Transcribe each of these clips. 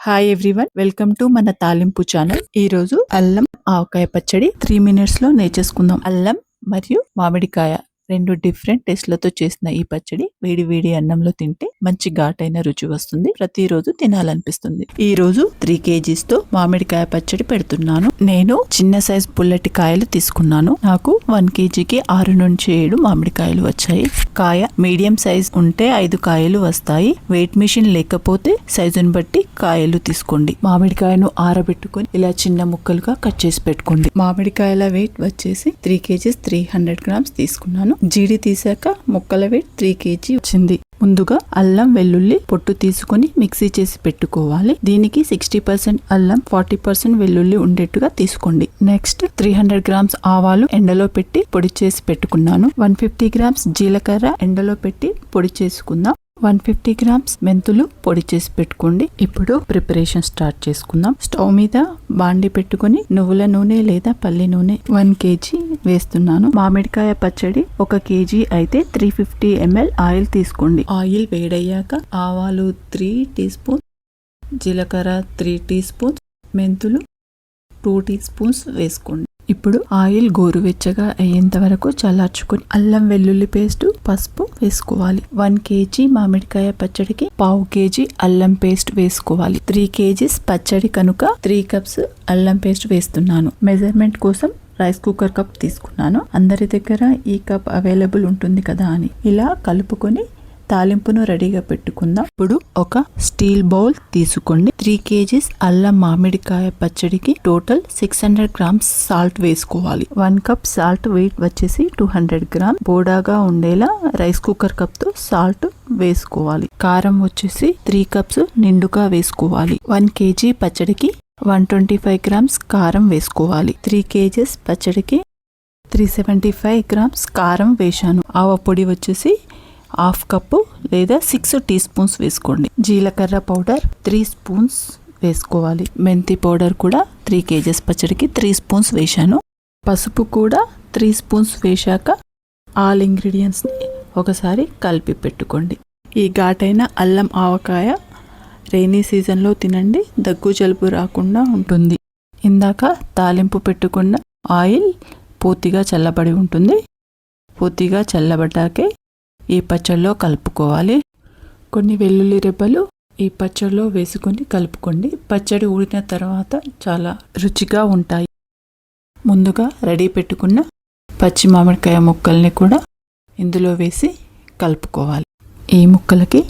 Hi everyone, welcome to మన తాలింపు channel. ఈ రోజు అల్లం ఆవకాయ పచ్చడి 3 minutes లో నేర్చేసుకుందాం. అల్లం మరియు మామిడికాయ రెండు డిఫరెంట్ టేస్ట్లతో చేసిన ఈ పచ్చడి వేడి వేడి అన్నంలో తింటే మంచి ఘాటైన రుచి వస్తుంది. ప్రతిరోజు తినాలనిపిస్తుంది. ఈ రోజు 3 kgs తో మామిడికాయ పచ్చడి పెడుతున్నాను. నేను చిన్న సైజ్ పుల్లటి కాయలు తీసుకున్నాను. నాకు 1 kgకి 6 నుంచి 7 మామిడికాయలు వచ్చాయి. కాయ మీడియం సైజ్ ఉంటే 5 కాయలు వస్తాయి. వెయిట్ మిషన్ లేకపోతే సైజుని బట్టి కాయలు తీసుకోండి. మామిడికాయను ఆరబెట్టుకొని ఇలా చిన్న ముక్కలుగా కట్ చేసి పెట్టుకోండి. మామిడికాయల వెయిట్ వచ్చేసి 3 kgs 300 grams తీసుకున్నాను. జీడి తీసాక ముక్కల వెయిట్ 3 kg వచ్చింది. ముందుగా అల్లం వెల్లుల్లి పొట్టు తీసుకొని మిక్సీ చేసి పెట్టుకోవాలి. దీనికి 60% అల్లం 40% వెల్లుల్లి ఉండేట్టుగా తీసుకోండి. నెక్స్ట్ 300 grams ఆవాలు ఎండలో పెట్టి పొడి చేసి పెట్టుకున్నాను. 150 grams జీలకర్ర ఎండలో పెట్టి పొడి చేసుకుందాం. 150 grams మెంతులు పొడి చేసి పెట్టుకోండి. ఇప్పుడు ప్రిపరేషన్ స్టార్ట్ చేసుకుందాం. స్టవ్ మీద బాండి పెట్టుకుని నువ్వుల నూనె లేదా పల్లి నూనె 1 kg వేస్తున్నాను. మామిడికాయ పచ్చడి 1 kg అయితే 350 ml ఆయిల్ తీసుకోండి. ఆయిల్ వేడయ్యాక ఆవాలు 3 teaspoons, జీలకర్ర 3 teaspoons, మెంతులు 2 teaspoons వేసుకోండి. ఇప్పుడు ఆయిల్ గోరువెచ్చగా అయ్యేంత వరకు చల్లార్చుకొని అల్లం వెల్లుల్లి పేస్ట్, పసుపు వేసుకోవాలి. 1 kg మామిడికాయ పచ్చడికి 1/2 kg అల్లం పేస్ట్ వేసుకోవాలి. 3 kgs పచ్చడి కనుక 3 cups అల్లం పేస్ట్ వేస్తున్నాను. మెజర్మెంట్ కోసం రైస్ కుక్కర్ కప్ తీసుకున్నాను. అందరి దగ్గర ఈ కప్ అవైలబుల్ ఉంటుంది కదా అని ఇలా కలుపుకొని తాలింపును రెడీగా పెట్టుకుందాం. ఇప్పుడు ఒక స్టీల్ బౌల్ తీసుకోండి. 3 kgs అల్లం మామిడికాయ పచ్చడికి టోటల్ 600 grams సాల్ట్ వేసుకోవాలి. 1 cup సాల్ట్ వెయిట్ వచ్చేసి 200 grams. బోడాగా ఉండేలా రైస్ కుక్కర్ కప్ తో సాల్ట్ వేసుకోవాలి. కారం వచ్చేసి 3 cups నిండుగా వేసుకోవాలి. 1 kg పచ్చడికి 125 grams కారం వేసుకోవాలి. 3 kgs పచ్చడికి 375 grams కారం వేశాను. ఆవ పొడి వచ్చేసి 1/2 cup లేదా 6 teaspoons వేసుకోండి. జీలకర్ర పౌడర్ 3 spoons వేసుకోవాలి. మెంతి పౌడర్ కూడా 3 kgs పచ్చడికి 3 spoons వేశాను. పసుపు కూడా 3 spoons వేశాక ఆల్ ఇంగ్రీడియంట్స్ని ఒకసారి కలిపి పెట్టుకోండి. ఈ ఘాటైన అల్లం ఆవకాయ రైనీ సీజన్లో తినండి. దగ్గు జలుబు రాకుండా ఉంటుంది. ఇందాక తాలింపు పెట్టుకున్న ఆయిల్ పూర్తిగా చల్లబడి ఉంటుంది. పూర్తిగా చల్లబడ్డాకే ఈ పచ్చడిలో కలుపుకోవాలి. కొన్ని వెల్లుల్లి రెబ్బలు ఈ పచ్చడిలో వేసుకొని కలుపుకోండి. పచ్చడి ఊడిన తర్వాత చాలా రుచిగా ఉంటాయి. ముందుగా రెడీ పెట్టుకున్న పచ్చి మామిడికాయ ముక్కల్ని కూడా ఇందులో వేసి కలుపుకోవాలి. ఈ ముక్కలకి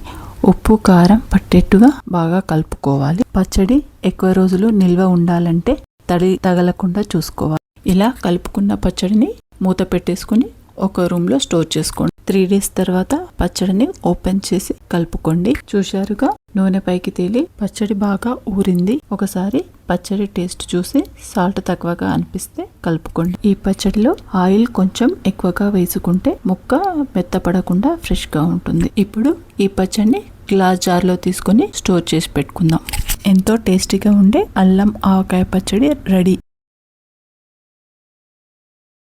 ఉప్పు కారం పట్టేట్టుగా బాగా కలుపుకోవాలి. పచ్చడి ఎక్కువ రోజులు నిల్వ ఉండాలంటే తడి తగలకుండా చూసుకోవాలి. ఇలా కలుపుకున్న పచ్చడిని మూత పెట్టేసుకుని ఒక రూమ్ లో స్టోర్ చేసుకోండి. 3 days తర్వాత పచ్చడిని ఓపెన్ చేసి కలుపుకోండి. చూశారుగా నూనె పైకి తేలి పచ్చడి బాగా ఊరింది. ఒకసారి పచ్చడి టేస్ట్ చూసి సాల్ట్ తక్కువగా అనిపిస్తే కలుపుకోండి. ఈ పచ్చడిలో ఆయిల్ కొంచెం ఎక్కువగా వేసుకుంటే ముక్క మెత్తపడకుండా ఫ్రెష్ గా ఉంటుంది. ఇప్పుడు ఈ పచ్చడిని గ్లాస్ జార్లో తీసుకొని స్టోర్ చేసి పెట్టుకుందాం. ఎంతో టేస్టీగా ఉండే అల్లం ఆవకాయ పచ్చడి రెడీ.